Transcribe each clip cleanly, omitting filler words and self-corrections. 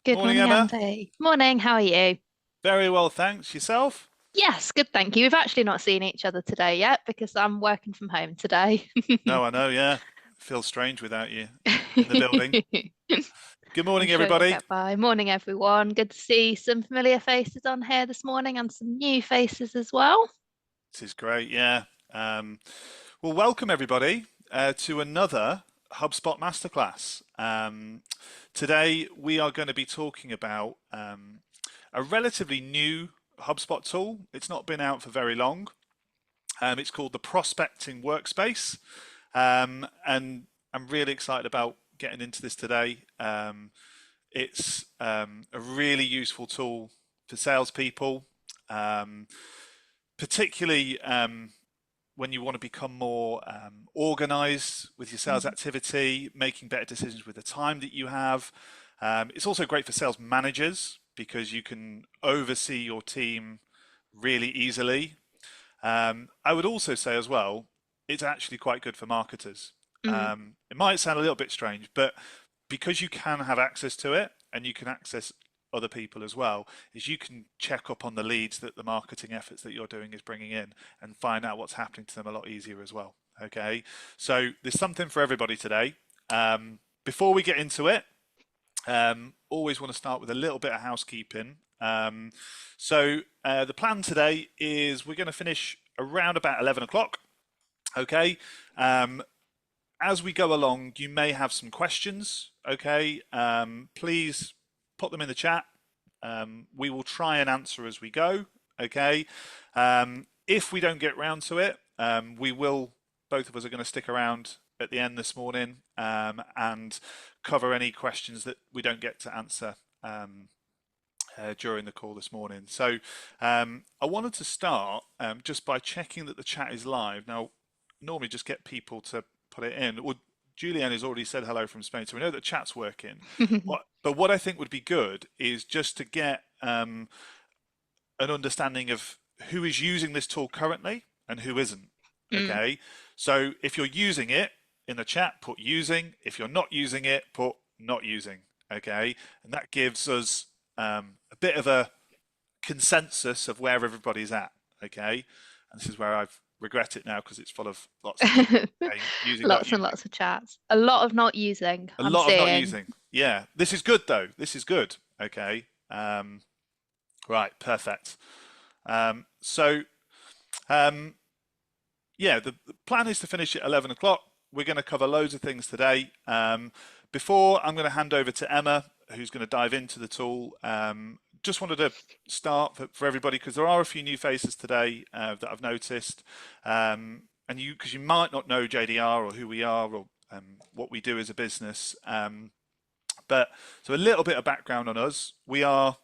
Good Morning, morning, Emma. Andy. Morning, how are you? Very well, thanks. Yourself? Yes, good, thank you. We've actually not seen each other today yet because I'm working from home today. No, I know, yeah. Feels strange without you in the building. Good I'm morning, sure you'll everybody. get by. Morning, everyone. Good to see some familiar faces on here this morning and some new faces as well. This is great, yeah. Um, well, welcome, everybody, to another HubSpot Masterclass. Today, we are going to be talking about a relatively new HubSpot tool. It's not been out for very long. It's called the Prospecting Workspace. And I'm really excited about getting into this today. It's a really useful tool for salespeople, um, particularly when you want to become more organized with your sales Mhm. activity, making better decisions with the time that you have. It's also great for sales managers because you can oversee your team really easily. I would also say as well, it's actually quite good for marketers. Mm. It might sound a little bit strange, but because you can have access to it and you can access other people as well, is you can check up on the leads that the marketing efforts that you're doing is bringing in and find out what's happening to them a lot easier as well. Okay, so there's something for everybody today. Before we get into it, always want to start with a little bit of housekeeping. The plan today is we're going to finish around about 11 o'clock. Okay. As we go along, you may have some questions. Okay. Please put them in the chat. We will try and answer as we go. Okay. If we don't get round to it, we will, both of us are going to stick around at the end this morning and cover any questions that we don't get to answer during the call this morning. I wanted to start just by checking that the chat is live. Now, normally just get people to put it in. Well, Julianne has already said hello from Spain, so we know that chat's working. But what I think would be good is just to get an understanding of who is using this tool currently and who isn't. Mm. Okay, so if you're using it in the chat, put using. If you're not using it, put not using. Okay, and that gives us a bit of a consensus of where everybody's at. Okay, and this is where I've regret it now because it's full of lots of people saying using, not Lots and using. lots of chats. A lot of not using, A I'm lot of not seeing. using. Yeah, this is good though. This is good. Okay. Right, perfect. Um, so um, yeah, the plan is to finish at 11 o'clock. We're going to cover loads of things today. Before I'm going to hand over to Emma, who's going to dive into the tool. Just wanted to start for everybody because there are a few new faces today that I've noticed. And because you might not know JDR or who we are or what we do as a business. But so a little bit of background on us. We are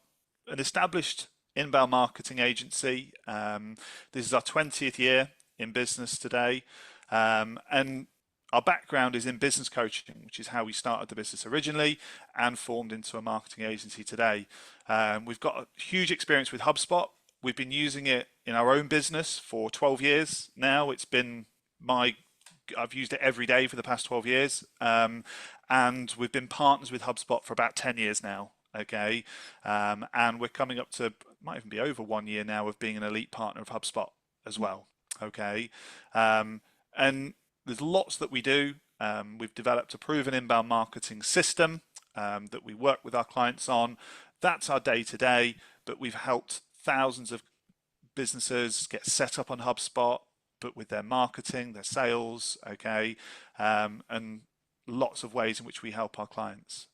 an established inbound marketing agency. This is our 20th year in business today. And our background is in business coaching, which is how we started the business originally and formed into a marketing agency today. We've got a huge experience with HubSpot. We've been using it in our own business for 12 years now. I've used it every day for the past 12 years. And we've been partners with HubSpot for about 10 years now. Okay. And we're coming up to, might even be over 1 year now of being an elite partner of HubSpot as well. Okay. And there's lots that we do. We've developed a proven inbound marketing system that we work with our clients on. That's our day to day, but we've helped thousands of businesses get set up on HubSpot, but with their marketing, their sales, okay, and lots of ways in which we help our clients.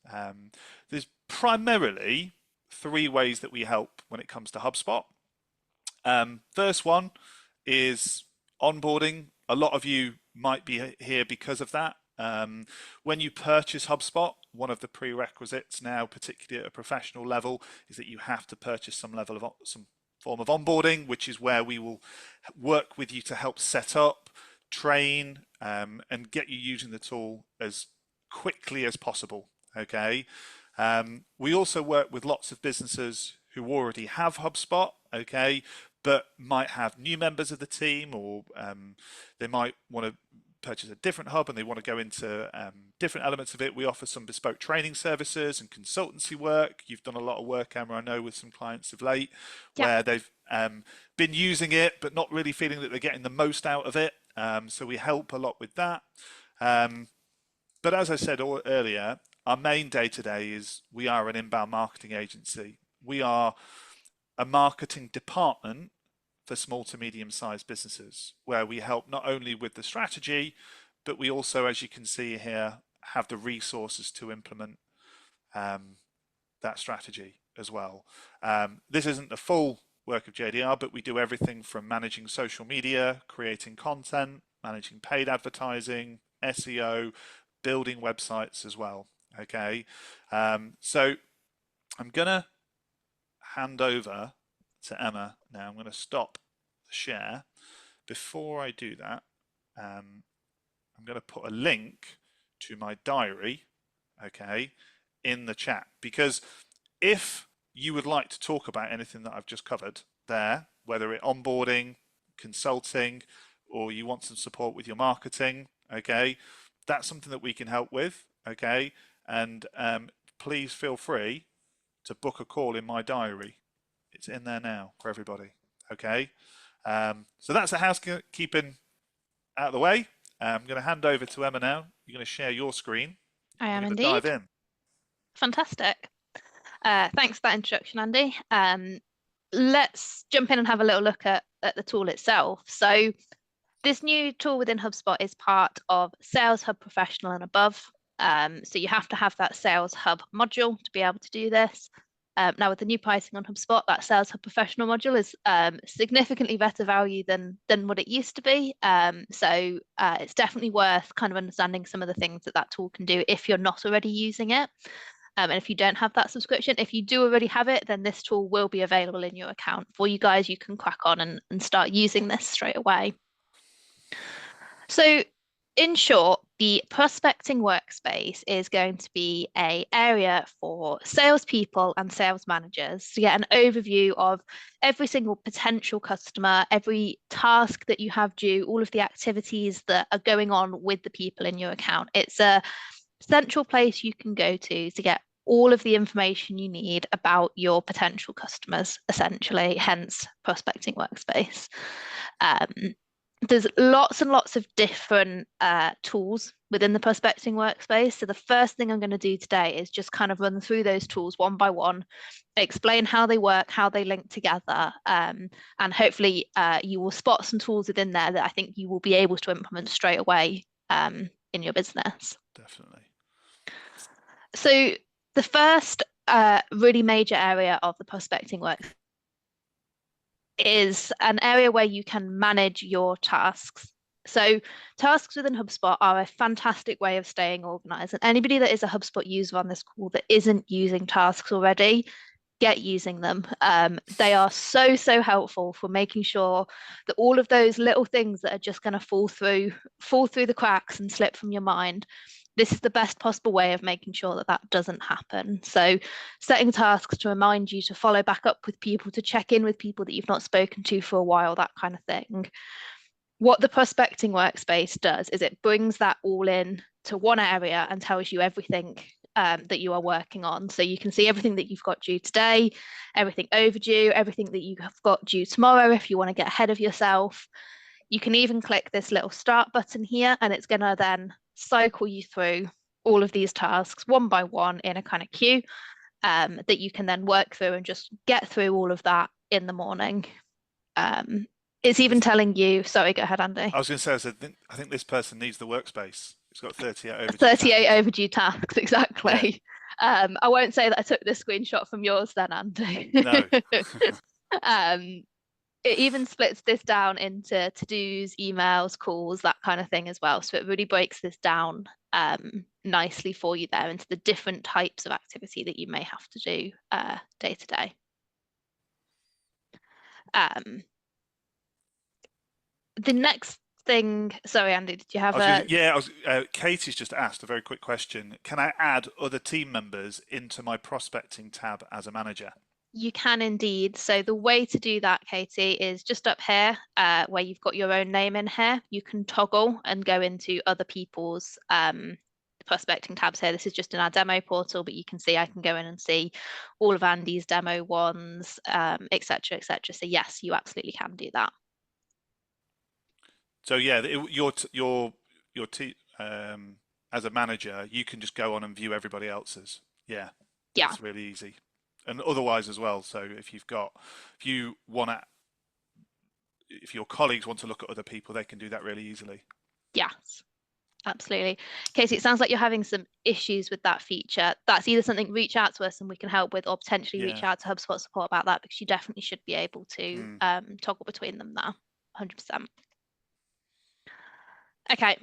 There's primarily three ways that we help when it comes to HubSpot. First one is onboarding. A lot of you might be here because of that. When you purchase HubSpot, one of the prerequisites now, particularly at a professional level, is that you have to purchase some form of onboarding, which is where we will work with you to help set up, train, and get you using the tool as quickly as possible. Okay. We also work with lots of businesses who already have HubSpot. Okay, but might have new members of the team, or they might want to purchase a different hub and they want to go into different elements of it, we offer some bespoke training services and consultancy work. You've done a lot of work, Emma, I know, with some clients of late Yep. where they've been using it but not really feeling that they're getting the most out of it. So we help a lot with that. But as I said earlier, our main day-to-day is we are an inbound marketing agency. We are a marketing department for small to medium-sized businesses, where we help not only with the strategy, but we also, as you can see here, have the resources to implement that strategy as well. This isn't the full work of JDR, but we do everything from managing social media, creating content, managing paid advertising, SEO, building websites as well. Okay, so I'm gonna hand over to Emma now. I'm going to stop the share. Before I do that, I'm going to put a link to my diary, okay, in the chat, because if you would like to talk about anything that I've just covered there, whether it onboarding, consulting, or you want some support with your marketing, okay, that's something that we can help with, okay, and please feel free to book a call in my diary. It's in there now for everybody, okay? So that's the housekeeping out of the way. I'm going to hand over to Emma now. You're going to share your screen. I am We're going to dive indeed. in. Fantastic. Thanks for that introduction, Andy. Let's jump in and have a little look at the tool itself. So this new tool within HubSpot is part of Sales Hub Professional and above. So you have to have that Sales Hub module to be able to do this. Now with the new pricing on HubSpot, that Sales Hub Professional module is significantly better value than what it used to be. So it's definitely worth kind of understanding some of the things that tool can do if you're not already using it. And if you don't have that subscription, if you do already have it, then this tool will be available in your account for you guys. You can crack on and start using this straight away. So in short, the Prospecting Workspace is going to be an area for salespeople and sales managers to get an overview of every single potential customer, every task that you have due, all of the activities that are going on with the people in your account. It's a central place you can go to get all of the information you need about your potential customers, essentially, hence Prospecting Workspace. There's lots and lots of different tools within the Prospecting Workspace. So the first thing I'm going to do today is just kind of run through those tools one by one, explain how they work, how they link together, and hopefully you will spot some tools within there that I think you will be able to implement straight away in your business. Definitely. So the first really major area of the Prospecting Workspace is an area where you can manage your tasks. So tasks within HubSpot are a fantastic way of staying organized. And anybody that is a HubSpot user on this call that isn't using tasks already, get using them. They are so helpful for making sure that all of those little things that are just going to fall through the cracks and slip from your mind, this is the best possible way of making sure that doesn't happen. So setting tasks to remind you to follow back up with people, to check in with people that you've not spoken to for a while, that kind of thing. What the Prospecting Workspace does is it brings that all in to one area and tells you everything that you are working on. So you can see everything that you've got due today, everything overdue, everything that you have got due tomorrow if you want to get ahead of yourself. You can even click this little start button here and it's going to then cycle you through all of these tasks one by one in a kind of queue that you can then work through and just get through all of that in the morning. It's even telling you, sorry, go ahead, Andy. I was going to say, I think this person needs the workspace. It's got 38 overdue 38 tasks. overdue tasks, exactly. Yeah. I won't say that I took this screenshot from yours then, Andy. No. It even splits this down into to-dos, emails, calls, that kind of thing as well. So it really breaks this down nicely for you there into the different types of activity that you may have to do day to day. The next thing, sorry, Andy, did you have Katie's just asked a very quick question. Can I add other team members into my prospecting tab as a manager? You can indeed. So the way to do that, Katie, is just up here, where you've got your own name in here. You can toggle and go into other people's prospecting tabs here. This is just in our demo portal, but you can see I can go in and see all of Andy's demo ones, et cetera, et cetera. So yes, you absolutely can do that. So yeah, your as a manager, you can just go on and view everybody else's. Yeah, Yeah, it's really easy, and otherwise as well. So if you want to, if your colleagues want to look at other people, they can do that really easily. yes, absolutely. Katie, it sounds like you're having some issues with that feature. That's either something reach out to us and we can help with, or potentially reach Yeah. out to HubSpot support about that because you definitely should be able to Mm. toggle between them now. 100%. Okay,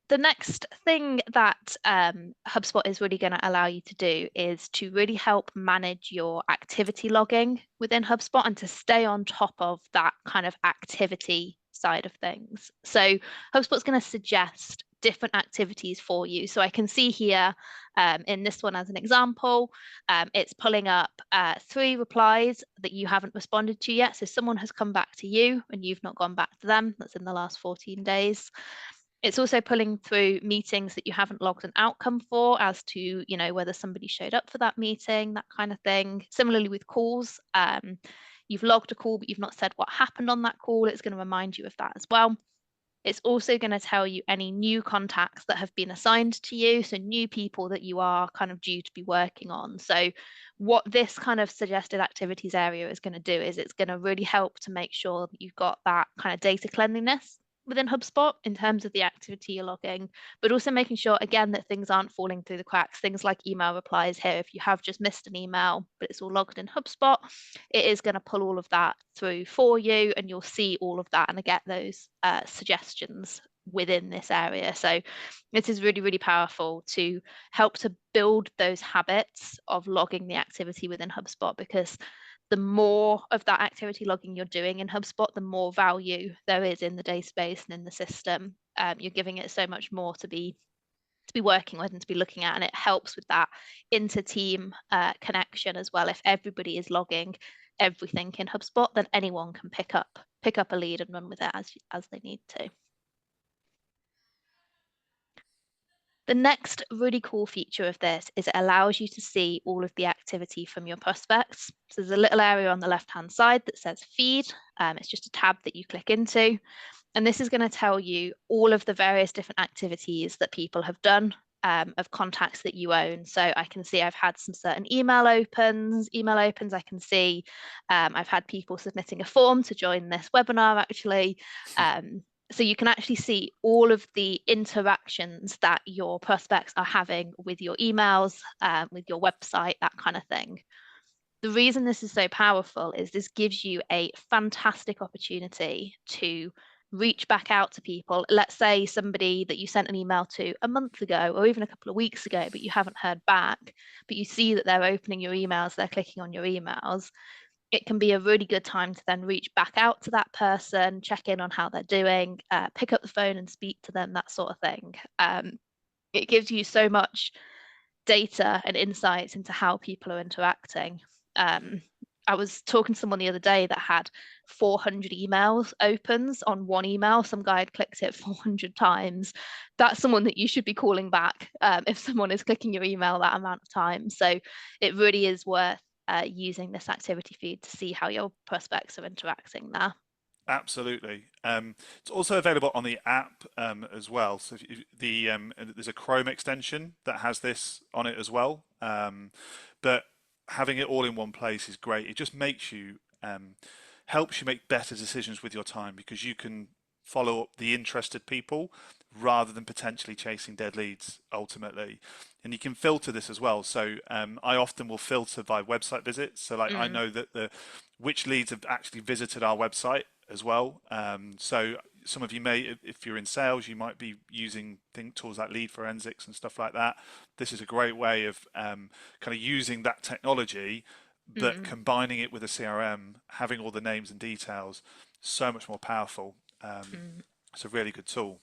the next thing that HubSpot is really going to allow you to do is to really help manage your activity logging within HubSpot and to stay on top of that kind of activity side of things. So HubSpot's going to suggest different activities for you. So I can see here in this one as an example, it's pulling up 3 replies that you haven't responded to yet. So someone has come back to you and you've not gone back to them. That's in the last 14 days. It's also pulling through meetings that you haven't logged an outcome for as to, whether somebody showed up for that meeting, that kind of thing. Similarly with calls, you've logged a call, but you've not said what happened on that call. It's going to remind you of that as well. It's also going to tell you any new contacts that have been assigned to you, so new people that you are kind of due to be working on. So what this kind of suggested activities area is going to do is it's going to really help to make sure that you've got that kind of data cleanliness within HubSpot in terms of the activity you're logging, but also making sure, again, that things aren't falling through the cracks. Things like email replies here, if you have just missed an email, but it's all logged in HubSpot, it is going to pull all of that through for you and you'll see all of that and get those suggestions within this area. So this is really, really powerful to help to build those habits of logging the activity within HubSpot, because the more of that activity logging you're doing in HubSpot, the more value there is in the database and in the system. You're giving it so much more to be working with and to be looking at, and it helps with that inter-team connection as well. If everybody is logging everything in HubSpot, then anyone can pick up a lead and run with it as they need to. The next really cool feature of this is it allows you to see all of the activity from your prospects. So there's a little area on the left-hand side that says feed. It's just a tab that you click into. And this is going to tell you all of the various different activities that people have done, of contacts that you own. So I can see I've had some certain email opens. I can see I've had people submitting a form to join this webinar actually. So you can actually see all of the interactions that your prospects are having with your emails, with your website, that kind of thing. The reason this is so powerful is this gives you a fantastic opportunity to reach back out to people. Let's say somebody that you sent an email to a month ago or even a couple of weeks ago, but you haven't heard back, but you see that they're opening your emails, they're clicking on your emails. It can be a really good time to then reach back out to that person, check in on how they're doing, pick up the phone and speak to them, that sort of thing. It gives you so much data and insights into how people are interacting. I was talking to someone the other day that had 400 emails opens on one email. Some guy had clicked it 400 times. That's someone that you should be calling back if someone is clicking your email that amount of time. So it really is worth using this activity feed to see how your prospects are interacting there. Absolutely. It's also available on the app as well. So there's a Chrome extension that has this on it as well. But having it all in one place is great. It just makes you helps you make better decisions with your time because you can follow up the interested people rather than potentially chasing dead leads ultimately. And you can filter this as well. So I often will filter by website visits. So like I Mm, know that the which leads have actually visited our website as well. So some of you may, if you're in sales, you might be using tools like lead forensics and stuff like that. This is a great way of kind of using that technology, but mm, combining it with a CRM, having all the names and details, so much more powerful. mm. It's a really good tool.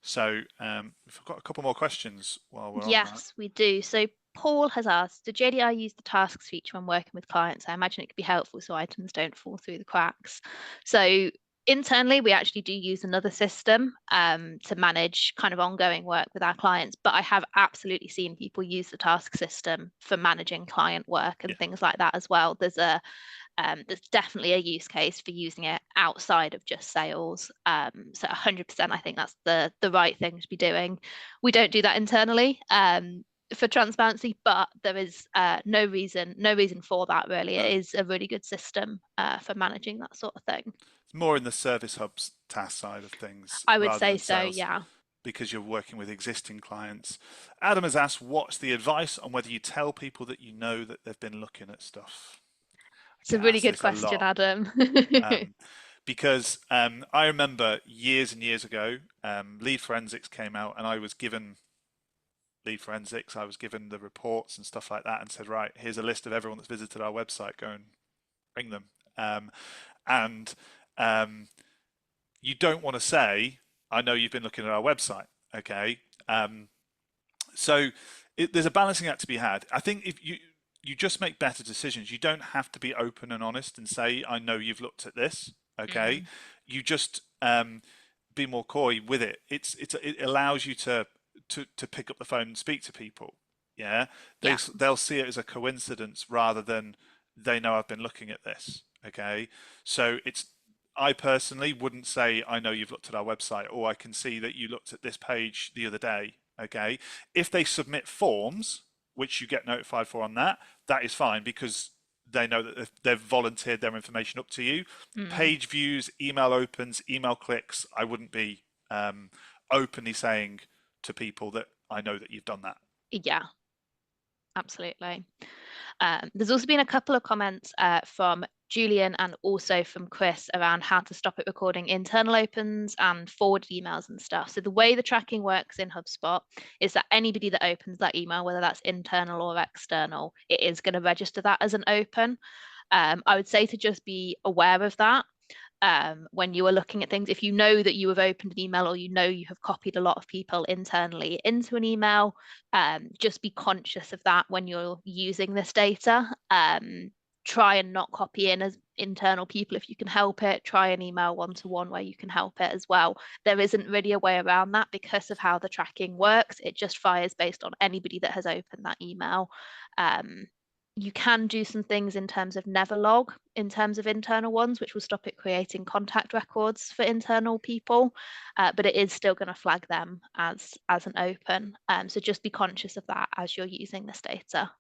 So we've got a couple more questions while we're on that. Yes, we do. So Paul has asked, do JDI use the tasks feature when working with clients? I imagine it could be helpful so items don't fall through the cracks. So internally, we actually do use another system to manage kind of ongoing work with our clients, but I have absolutely seen people use the task system for managing client work and things like that as well. There's definitely a use case for using it outside of just sales. So 100%, I think that's the right thing to be doing. We don't do that internally for transparency, but there is no reason for that really. No. It is a really good system for managing that sort of thing. It's more in the service hubs task side of things I would rather say than so, sales, yeah. because you're working with existing clients. Adam has asked, what's the advice on whether you tell people that you know that they've been looking at stuff? I It's a get really asked good this a question, lot. Adam. Because I remember years and years ago, lead forensics came out, and I was given lead forensics. I was given the reports and stuff like that, and said, right, here's a list of everyone that's visited our website. Go and ring them. And you don't want to say, I know you've been looking at our website. Okay. So there's a balancing act to be had. I think if you just make better decisions. You don't have to be open and honest and say, I know you've looked at this. Okay. Mm, You just be more coy with it. It allows you to pick up the phone and speak to people. Yeah. yeah, They'll see it as a coincidence rather than they know I've been looking at this. Okay. So I personally wouldn't say, I know you've looked at our website, or I can see that you looked at this page the other day. Okay. If they submit forms, which you get notified for on that, that is fine because they know that they've volunteered their information up to you. mm, Page views, email opens, email clicks, I wouldn't be openly saying to people that I know that you've done that. yeah, absolutely. There's also been a couple of comments from Julian and also from Chris around how to stop it recording internal opens and forwarded emails and stuff. So the way the tracking works in HubSpot is that anybody that opens that email, whether that's internal or external, it is going to register that as an open. I would say to just be aware of that when you are looking at things. If you know that you have opened an email or you know you have copied a lot of people internally into an email, just be conscious of that when you're using this data. Try and not copy in as internal people if you can help it. Try an email one-to-one where you can help it as well. There isn't really a way around that because of how the tracking works. It just fires based on anybody that has opened that email. You can do some things in terms of never log in terms of internal ones, which will stop it creating contact records for internal people, but it is still going to flag them as an open. So just be conscious of that as you're using this data.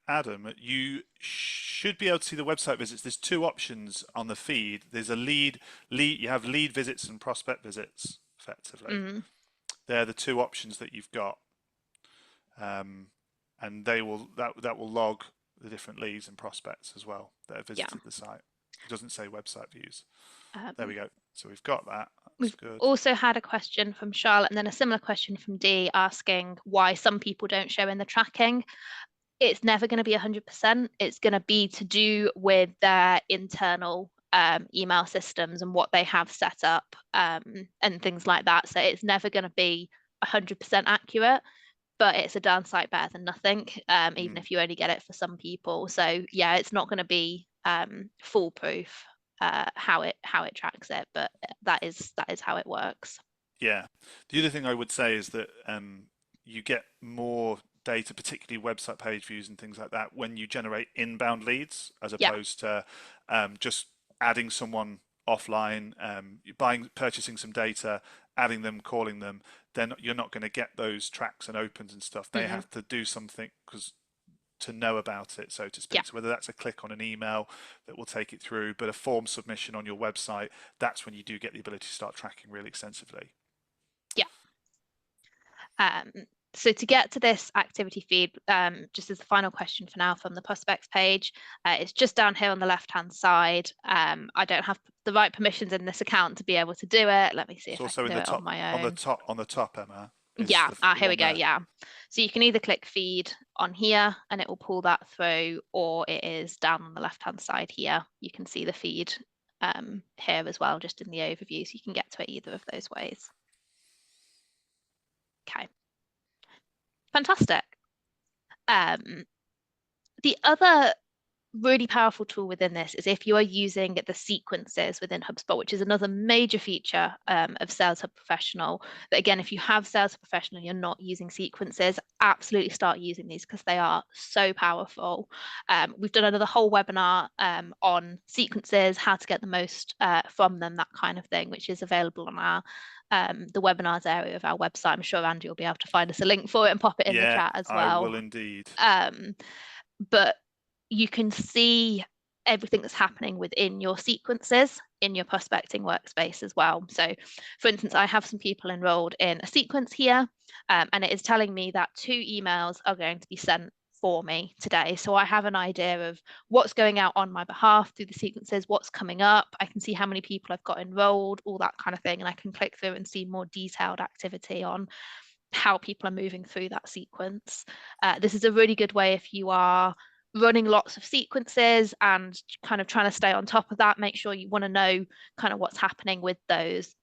Adam, you should be able to see the website visits. There's two options on the feed. There's a you have lead visits and prospect visits, effectively. Mm, They're the two options that you've got. And that will log the different leads and prospects as well that have yeah. visited the site. It doesn't say website views. There Um, we go. So we've got that. That's We've good. also had a question from Charlotte and then a similar question from Dee asking why some people don't show in the tracking. It's never going to be 100%. It's going to be to do with their internal email systems and what they have set up and things like that. So it's never going to be 100% accurate, but it's a downside better than nothing, even Mm. if you only get it for some people. So yeah, it's not going to be foolproof how it tracks it, but that is how it works. Yeah. The other thing I would say is that you get more data, particularly website page views and things like that, when you generate inbound leads as Yeah. opposed to just adding someone offline, purchasing some data, adding them, calling them. Then you're not going to get those tracks and opens and stuff. They Mm, have to do something to know about it, so to yeah. speak. So whether that's a click on an email that will take it through, but a form submission on your website, that's when you do get the ability to start tracking really extensively. Yeah. Um, so to get to this activity feed, just as the final question for now from the prospects page, it's just down here on the left-hand side. I don't have the right permissions in this account to be able to do it. Let me see It's if I also can in do the it on top, my own. on the top, Emma, is Yeah, the here we one go. there. Yeah. So you can either click feed on here and it will pull that through, or it is down on the left-hand side here. You can see the feed here as well, just in the overview. So you can get to it either of those ways. Okay. Fantastic. The other really powerful tool within this is if you are using the sequences within HubSpot, which is another major feature of Sales Hub Professional. That again, if you have Sales Hub Professional and you're not using sequences, absolutely start using these because they are so powerful. We've done another whole webinar on sequences, how to get the most from them, that kind of thing, which is available on our the webinars area of our website. I'm sure Andy will be able to find us a link for it and pop it in the Yeah, chat as I will well. indeed. But you can see everything that's happening within your sequences in your prospecting workspace as well. So, for instance, I have some people enrolled in a sequence here, and it is telling me that 2 emails are going to be sent for me today. So I have an idea of what's going out on my behalf through the sequences, what's coming up. I can see how many people I've got enrolled, all that kind of thing. And I can click through and see more detailed activity on how people are moving through that sequence. This is a really good way if you are running lots of sequences and kind of trying to stay on top of that, make sure you want to know kind of what's happening with those.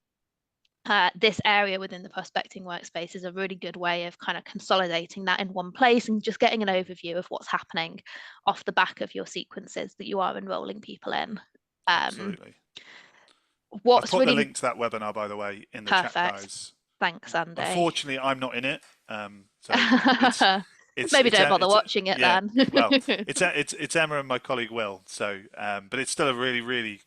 This area within the prospecting workspace is a really good way of kind of consolidating that in one place and just getting an overview of what's happening off the back of your sequences that you are enrolling people in. Absolutely. I've What's put the really link to that webinar, by the way, in the chat, perfect. guys. Thanks, Andy. Unfortunately, I'm not in it, so it's Maybe don't bother watching it yeah. then. Well, it's Emma and my colleague Will. So, but it's still a really really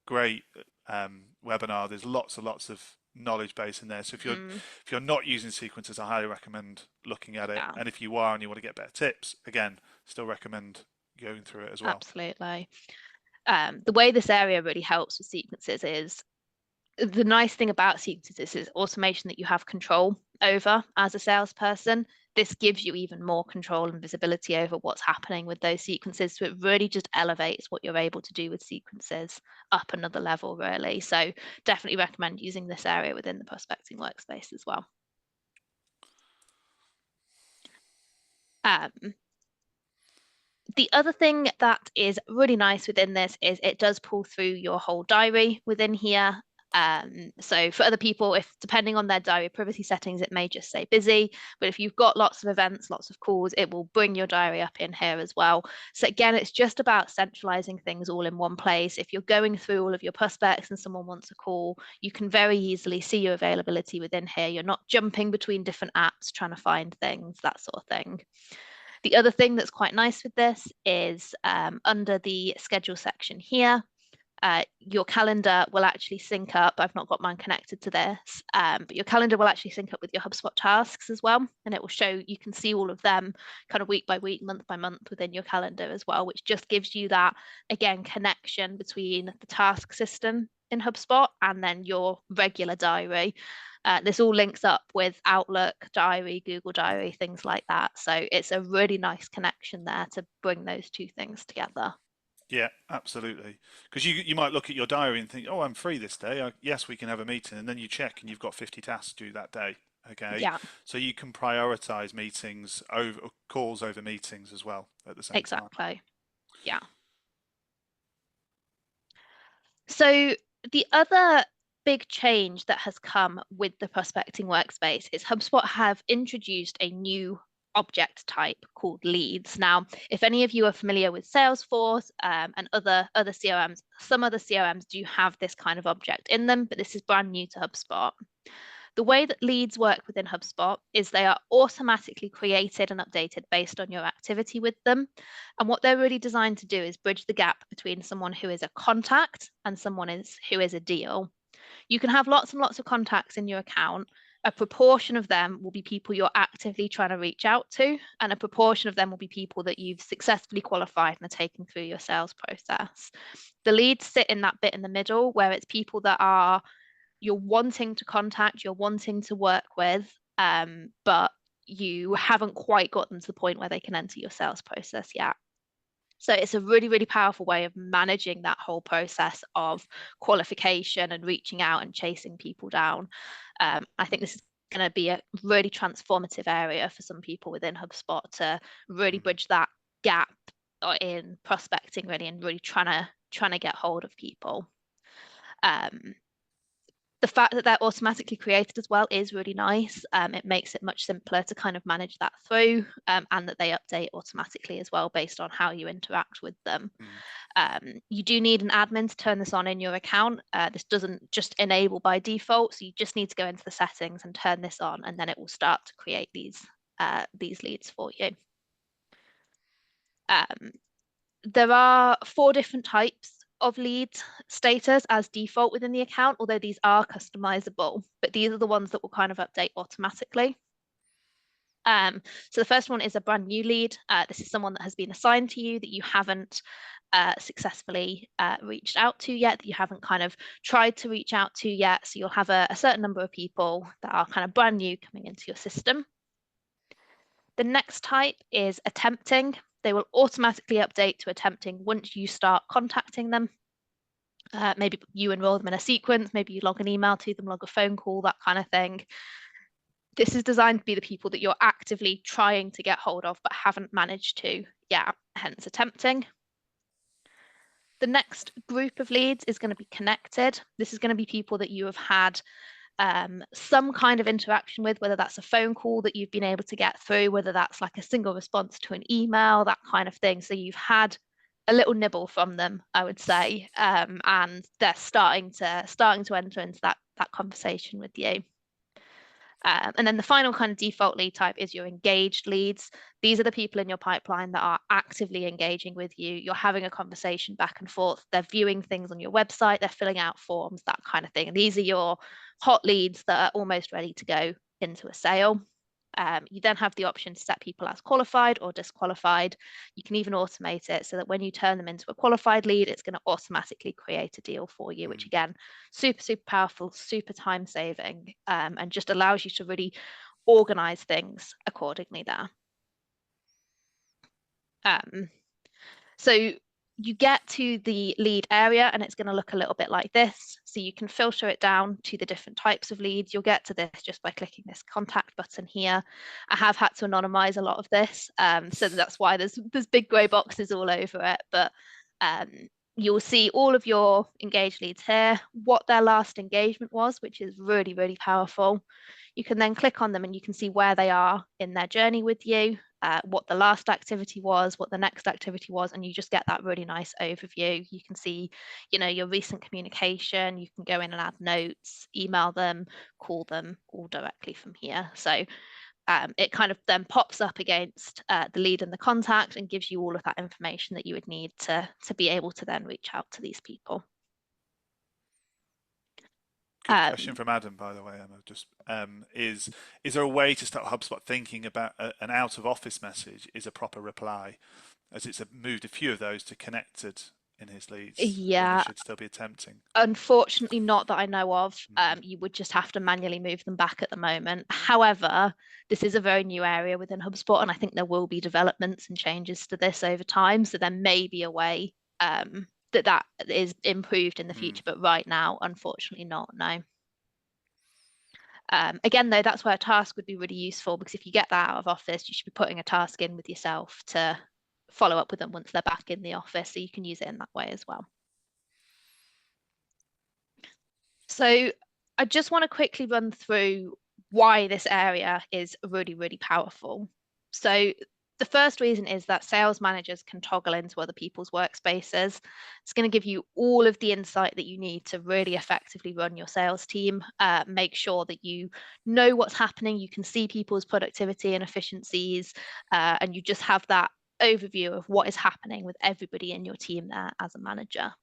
great webinar. There's lots and lots of knowledge base in there. So if you're not using sequences, I highly recommend looking at it. Yeah, And if you are and you want to get better tips, again, still recommend going through it as well. absolutely. The way this area really helps with sequences is the nice thing about sequences is automation that you have control over as a salesperson. This gives you even more control and visibility over what's happening with those sequences. So it really just elevates what you're able to do with sequences up another level, really. So definitely recommend using this area within the prospecting workspace as well. The other thing that is really nice within this is it does pull through your whole diary within here. So for other people, if depending on their diary privacy settings, it may just say busy. But if you've got lots of events, lots of calls, it will bring your diary up in here as well. So again, it's just about centralizing things all in one place. If you're going through all of your prospects and someone wants a call, you can very easily see your availability within here. You're not jumping between different apps trying to find things, that sort of thing. The other thing that's quite nice with this is under the schedule section here, your calendar will actually sync up. I've not got mine connected to this, but your calendar will actually sync up with your HubSpot tasks as well. And it will show, you can see all of them kind of week by week, month by month within your calendar as well, which just gives you that, again, connection between the task system in HubSpot and then your regular diary. This all links up with Outlook, Diary, Google Diary, things like that. So it's a really nice connection there to bring those two things together. Yeah, absolutely. Because you might look at your diary and think, oh, I'm free this day. Yes, we can have a meeting. And then you check and you've got 50 tasks to do that day. Okay. Yeah, So you can prioritize meetings over calls over meetings as well at the same time. exactly. Yeah. So the other big change that has come with the prospecting workspace is HubSpot have introduced a new object type called leads. Now, if any of you are familiar with Salesforce and other CRMs, some other CRMs do have this kind of object in them, but this is brand new to HubSpot. The way that leads work within HubSpot is they are automatically created and updated based on your activity with them. And what they're really designed to do is bridge the gap between someone who is a contact and someone who is a deal. You can have lots and lots of contacts in your account. A proportion of them will be people you're actively trying to reach out to, and a proportion of them will be people that you've successfully qualified and are taking through your sales process. The leads sit in that bit in the middle where it's people that are you're wanting to contact, you're wanting to work with, but you haven't quite gotten to the point where they can enter your sales process yet. So it's a really, really powerful way of managing that whole process of qualification and reaching out and chasing people down. I think this is going to be a really transformative area for some people within HubSpot to really bridge that gap in prospecting really and really trying to get hold of people. The fact that they're automatically created as well is really nice. It makes it much simpler to kind of manage that through, and that they update automatically as well based on how you interact with them. You do need an admin to turn this on in your account. This doesn't just enable by default, so you just need to go into the settings and turn this on, and then it will start to create these leads for you. There are 4 different types of lead status as default within the account, although these are customizable, but these are the ones that will kind of update automatically. So the first one is a brand new lead. This is someone that has been assigned to you that you haven't successfully reached out to yet, that you haven't kind of tried to reach out to yet. So you'll have a certain number of people that are kind of brand new coming into your system. The next type is attempting. They will automatically update to attempting once you start contacting them. Maybe you enroll them in a sequence, maybe you log an email to them, log a phone call, that kind of thing. This is designed to be the people that you're actively trying to get hold of but haven't managed to yet, hence attempting. The next group of leads is going to be connected. This is going to be people that you have had some kind of interaction with, whether that's a phone call that you've been able to get through, whether that's like a single response to an email, that kind of thing. So you've had a little nibble from them, I would say, and they're starting to enter into that conversation with you. And then the final kind of default lead type is your engaged leads. These are the people in your pipeline that are actively engaging with you. You're having a conversation back and forth. They're viewing things on your website. They're filling out forms, that kind of thing. And these are your hot leads that are almost ready to go into a sale. You then have the option to set people as qualified or disqualified. You can even automate it so that when you turn them into a qualified lead, it's going to automatically create a deal for you, which again, super, super powerful, super time saving, and just allows you to really organize things accordingly there. So you get to the lead area and it's going to look a little bit like this. So you can filter it down to the different types of leads. You'll get to this just by clicking this contact button here. I have had to anonymize a lot of this, so that's why there's big grey boxes all over it. But you'll see all of your engaged leads here, what their last engagement was, which is really, really powerful. You can then click on them and you can see where they are in their journey with you, what the last activity was, what the next activity was, and you just get that really nice overview. You can see, your recent communication. You can go in and add notes, email them, call them all directly from here. So it kind of then pops up against the lead and the contact and gives you all of that information that you would need to be able to then reach out to these people. Good question from Adam, by the way, Emma. Just is there a way to start HubSpot thinking about an out of office message is a proper reply, as it's moved a few of those to connected in his leads? Yeah, when they should still be attempting. Unfortunately, not that I know of. You would just have to manually move them back at the moment. However, this is a very new area within HubSpot, and I think there will be developments and changes to this over time. So there may be a way that is improved in the future, but right now, unfortunately not, no. Again, though, that's where a task would be really useful, because if you get that out of office, you should be putting a task in with yourself to follow up with them once they're back in the office, so you can use it in that way as well. So I just want to quickly run through why this area is really, really powerful. So the first reason is that sales managers can toggle into other people's workspaces. It's going to give you all of the insight that you need to really effectively run your sales team. Make sure that you know what's happening. You can see people's productivity and efficiencies, and you just have that overview of what is happening with everybody in your team there as a manager.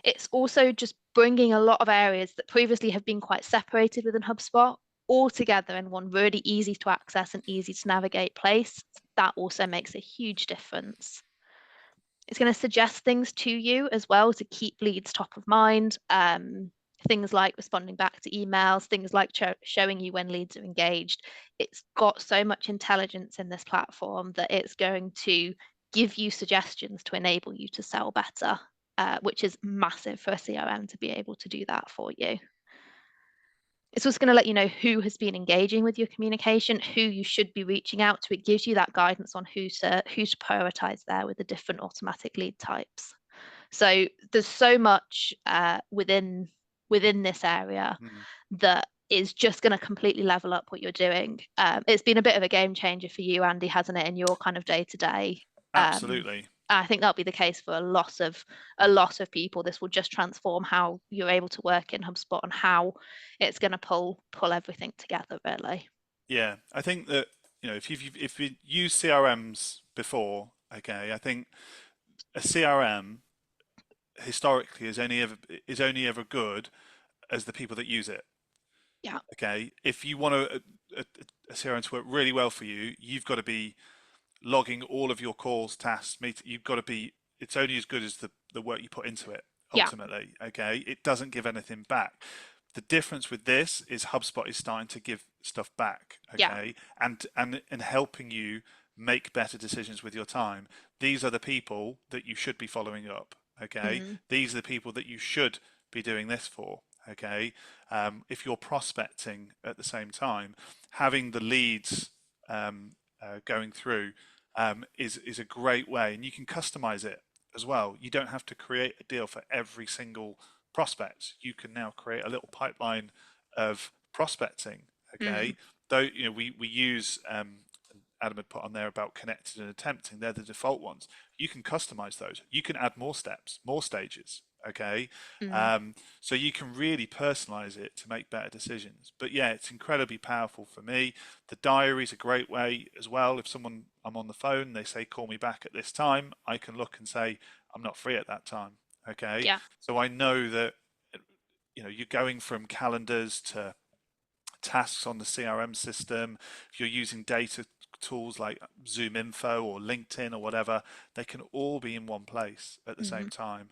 It's also just bringing a lot of areas that previously have been quite separated within HubSpot all together in one really easy to access and easy to navigate place. That also makes a huge difference. It's going to suggest things to you as well to keep leads top of mind. Things like responding back to emails, things like showing you when leads are engaged. It's got so much intelligence in this platform that it's going to give you suggestions to enable you to sell better, which is massive for a CRM to be able to do that for you. It's also going to let you know who has been engaging with your communication, who you should be reaching out to. It gives you that guidance on who to prioritize there with the different automatic lead types. So there's so much within within this area Mm. that is just going to completely level up what you're doing. It's been a bit of a game changer for you, Andy, hasn't it, in your kind of day to day? Absolutely. I think that'll be the case for a Mm. lot of people. This will just transform how you're able to work in HubSpot and how it's going to pull everything together, really. Yeah, I think that if you use CRMs before, okay, I think a CRM historically is only ever good as the people that use it. Yeah, Okay, if you want a CRM to work really well for you, you've got to be logging all of your calls, tasks, you've got to be, it's only as good as the work you put into it, yeah, ultimately. Okay. It doesn't give anything back. The difference with this is HubSpot is starting to give stuff back, yeah. okay, and helping you make better decisions with your time. These are the people that you should be following up, okay. Hmm. These are the people that you should be doing this for, okay. If you're prospecting at the same time, having the leads going through is a great way, and you can customize it as well. You don't have to create a deal for every single prospect. You can now create a little pipeline of prospecting. Hmm. Okay, though we use Adam had put on there about connected and attempting. They're the default ones. You can customize those. You can add more steps, more stages. Okay, Hmm. um, so you can really personalize it to make better decisions. But yeah, it's incredibly powerful for me. The diary is a great way as well. If I'm on the phone, they say call me back at this time, I can look and say I'm not free at that time. Okay, Yeah. so I know that you're going from calendars to tasks on the CRM system. If you're using data tools like Zoom Info or LinkedIn or whatever, they can all be in one place at the Hmm. same time.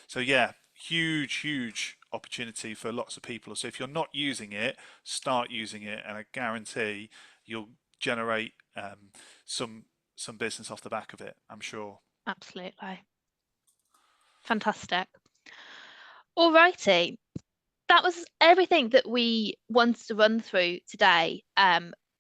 So yeah, huge opportunity for lots of people. So if you're not using it, start using it, and I guarantee you'll generate some some business off the back of it. I'm sure. Absolutely. Fantastic. Alrighty. That was everything that we wanted to run through today.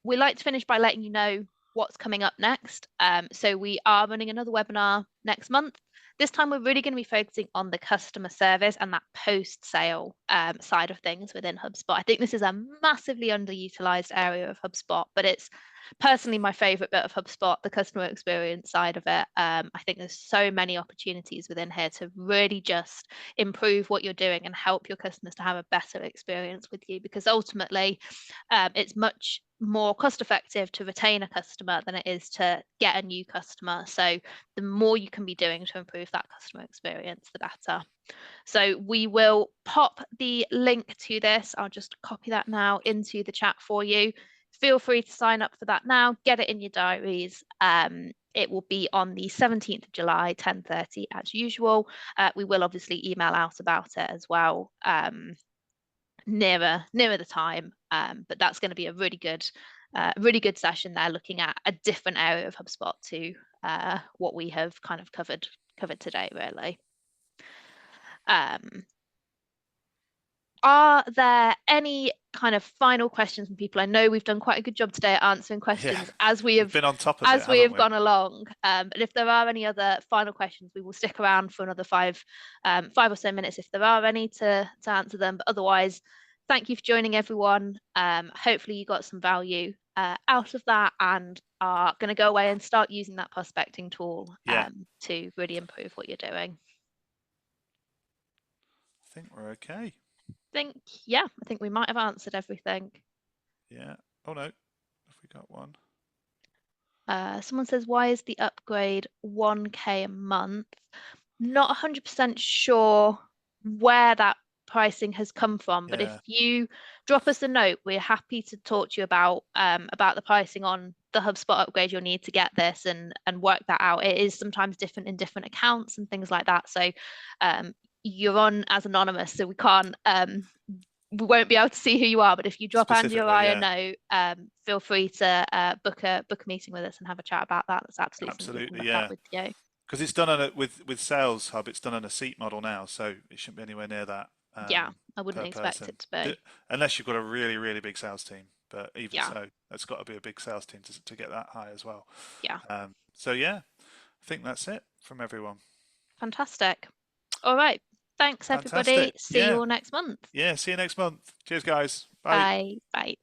We like to finish by letting you know what's coming up next. So we are running another webinar next month. This time we're really going to be focusing on the customer service and that post-sale side of things within HubSpot. I think this is a massively underutilized area of HubSpot, but it's personally my favorite bit of HubSpot, the customer experience side of it. I think there's so many opportunities within here to really just improve what you're doing and help your customers to have a better experience with you, because ultimately it's much more cost effective to retain a customer than it is to get a new customer. So the more you can be doing to improve that customer experience, the better. So we will pop the link to this. I'll just copy that now into the chat for you. Feel free to sign up for that now, get it in your diaries. It will be on the 17th of July, 10:30 as usual. We will obviously email out about it as well nearer the time. But that's going to be a really good session there, looking at a different area of HubSpot to what we have kind of covered today, really. Um, Are there any kind of final questions from people? I know we've done quite a good job today at answering Yeah, questions we've been on top of it, as we haven't have we? gone along. But if there are any other final questions, we will stick around for another five or so minutes if there are any to answer them. But otherwise, thank you for joining, everyone. Hopefully you got some value out of that and are going to go away and start using that prospecting tool Yeah, to really improve what you're doing. I think we're okay. I think we might have answered everything. Yeah. Oh no, have we got one? Someone says, why is the upgrade 1K a month? Not 100% sure where that pricing has come from, but if Yeah. you drop us a note, we're happy to talk to you about the pricing on the HubSpot upgrade you'll need to get this and work that out. It is sometimes different in different accounts and things like that. So you're on as anonymous, so we won't be able to see who you are, but if you drop Andy or Specifically, I a yeah, note, feel free to book a meeting with us and have a chat about that. That's absolutely something we can absolutely, look at yeah. with you. Because it's done on a with Sales Hub, it's done on a seat model now, so it shouldn't be anywhere near that Yeah, I wouldn't per expect person, it to be. unless you've got a really big sales team. But even Yeah, so, that's got to be a big sales team to get that high as well. yeah, So yeah, I think that's it from everyone. fantastic. All right. Thanks, everybody. Fantastic. See you Yeah. all next month. Yeah. See you next month. Cheers, guys. Bye. Bye. Bye.